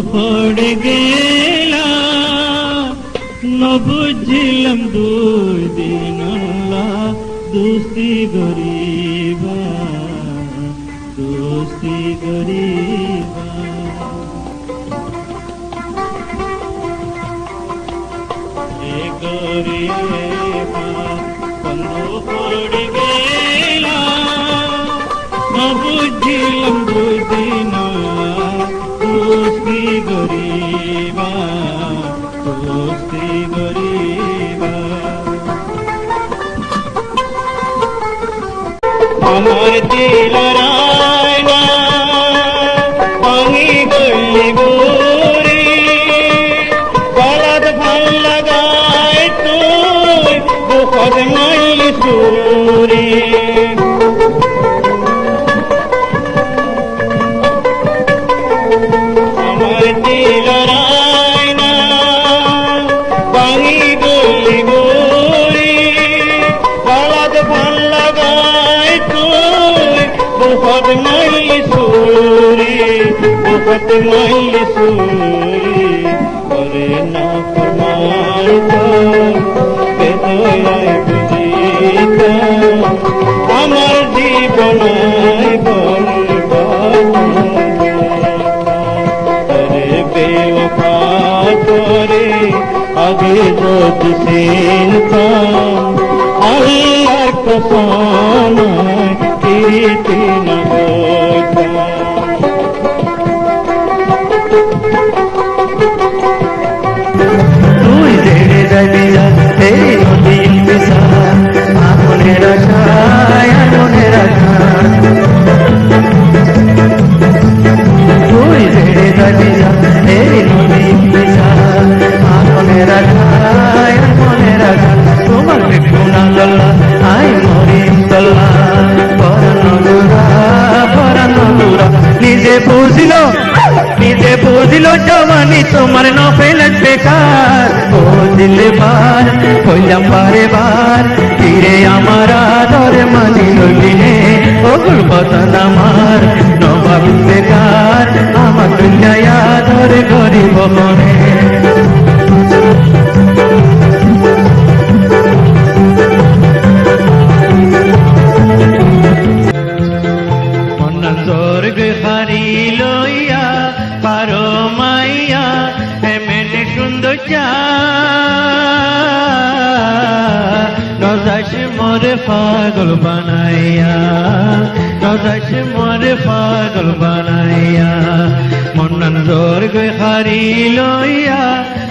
পড়ে গেলা না বুঝিলাম দুই দিন আল্লাহ দোস্তি গরিবা দোস্তি গরিবা গরিবা বন্ধু পড়ে গেলা না বুঝিলাম দুই দিন দোস্তি গরিবা দোস্তি গরিবা আমার দিল রায়না ভাঙি গলি বুড়ি গলাত ভাল লাগায় তুই দুঃখদ মাইল সুরি আমার দিল রায়না ভাঙি গলি বুড়ি গলাত ভাল লাগায় তুই দুঃখদ মাইল সুরি দুঃখদ মাইল সুরি করে না কমাল বেদয়ায় বুঝিতা আমার জীবনায় বলবা বেওফা করে আগে যদি চিনতাম আল্লাহর কসম কীর্তি না হতাম তুই জেনে যাবি এই নদীর পেশা আমনের আশায় আমনের আশা তুই জেনে যাবি এই নদীর পেশা আমনের আশায় আমনের আশা তোমার একটু না চল্লা আই মরি চল্লা পরানো দূরা নিজে বুঝিল জওয়ানি তোমার নফেল বেকার বুঝলে বার কইলাম বারে বার ফিরে আমার আদর মানি লইলে ও গুলবতন আমার নবাব বেকার আমার দুনিয়ায় আদর গরিব মনে স্বর্গ হারি লইয়া পারো মাইয়া এমনি সুন্দর চা নজাস মোরে পাগল বানাইয়া নজাস মোরে পাগল বানাইয়া মন্নান স্বর্গ হারি লইয়া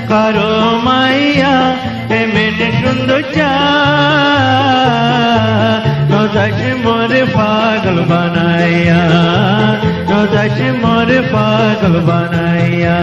পারো মাইয়া এমনি সুন্দর চা নজাস মোরে পাগল বানাইয়া নজাস মোরে পাগল বানাইয়া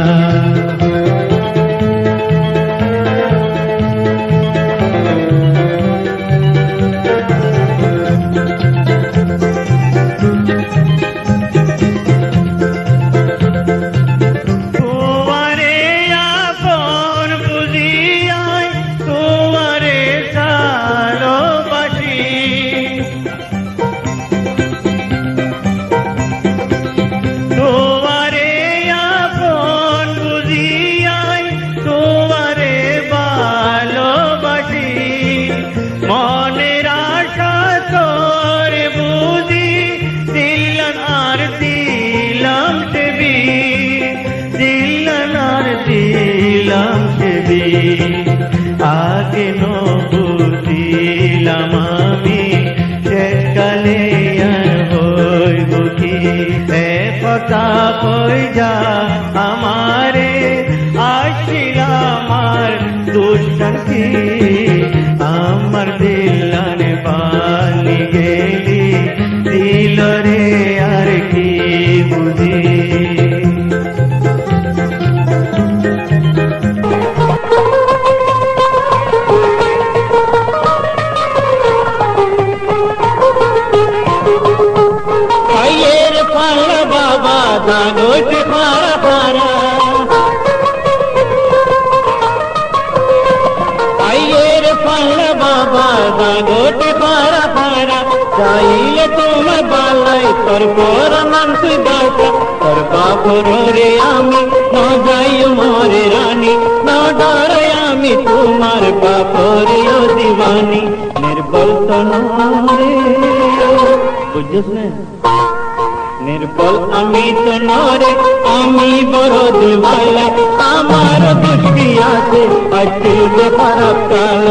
আগে নবুঝিলাম আমি শেষকালে আর হইব কি এ কথা কই যা আমারে আসিলাম আর দুঃশান্তি আমার দিলানে বালি গেলি দিল রে আর কি বুঝি দাগোট পারা পারা আইয়ের পাল্লা বাবা দাগোট পারা পারা চাইলে তোমার বালাই তোর পর নাম তুই দাও তোর বাবুর রে আমি ন যাই মোরে রানী ন ডরাই আমি তোমার বাবুর দিবানি নির্বল তনরে বুঝছিস না নির্বল আমি তনরে আমি বড় দিবালা আমার দুষ্টি আছে আজকে খারাপ কাল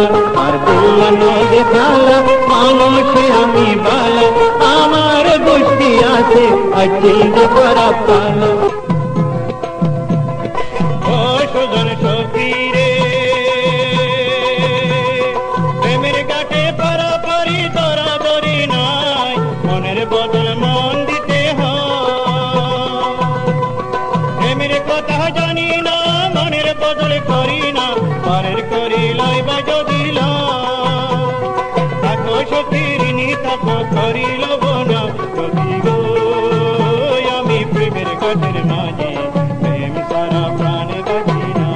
আর দিল নদে ভালা মানুষে আমি বালা আমার দুষ্টি আছে আজকে খারাপ কাল ও সুজন সখীরে প্রেমের কাটে পারাপারি দরাদরি নাই মনের বদল মন দিতে হয় প্রেমের কথা জানি না মনের বদল করি না পরের করি লাইবা যদি তাকো সখীর নি তাকো করিল না সখী গো আমি প্রেমের কাটের মাঝে প্রেম সারা প্রাণ বাঁচি না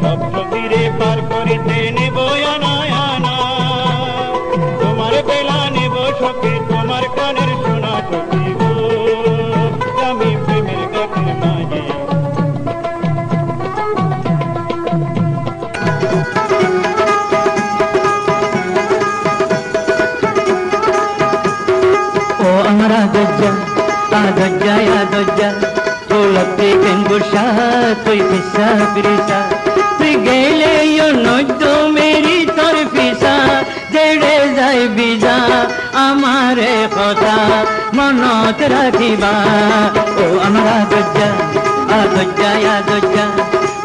সব সখীরে পার করিতে নেব আনা তোমার বেলা নেব সখী তোমার কানের শোনা সখী গো আমি প্রেমের কাটের মাঝে ও আমার আদজ্জা তোলতে কেঙ্গুসা তুই পিসা পিরিসা তুই গেলে নদ্য মেরি তোর পিসা জেড়ে যাই বিজা আমারে কথা মনত রাখিবা ও আমার আদজ্জা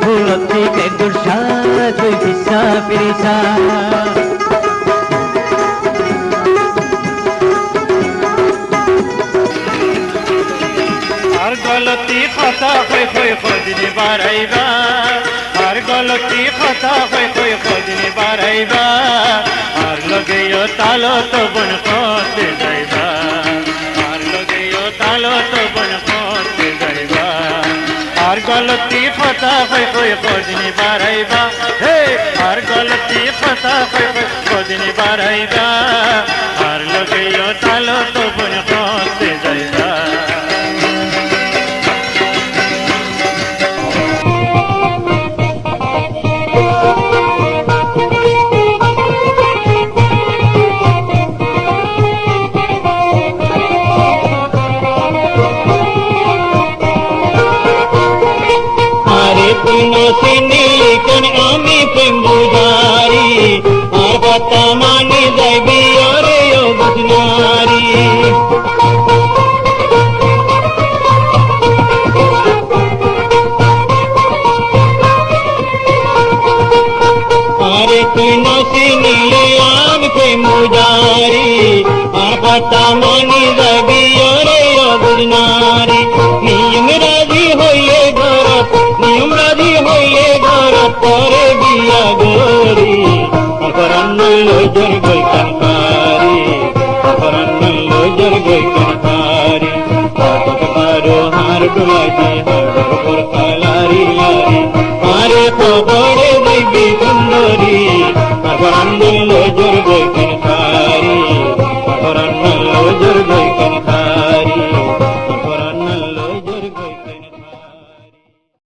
তোলতে কেঙ্গুসা তুই পিসা পিরিসা আর গলতি খতা হয়ে খোঁজনি বাড়াইবা আর গলতি খতা হয়ে খোঁজনি বাড়াইবা আর লগেও তালো তো বন করতে যাইবা আর লগেও তালো তো বন করতে যাইবা আর গলতি খতা হয়ে খোঁজনি বাড়াইবা হে আর গলতি খতা হয়ে খোঁজনি বাড়াইবা আর লগেও তালো তো বন করতে যাইবা সিনিকন আমি প্রেম বুঝারি আর কথা মানি যাইবি ওরে ও বুঝনারি আরে তুই নসি নিলে আমি প্রেম বুঝারি আর কথা মানি যাইবি ওরে ও বুঝনারি নিয়ম রাজি হইয়ে ঘরত নিয়ম রাজি হইয়ে ঘরত পরে বিয়া গরি অপরাহ্ন লজর গই কানকারি অপরাহ্ন লজর গই কানকারি পারো হার ডোলাই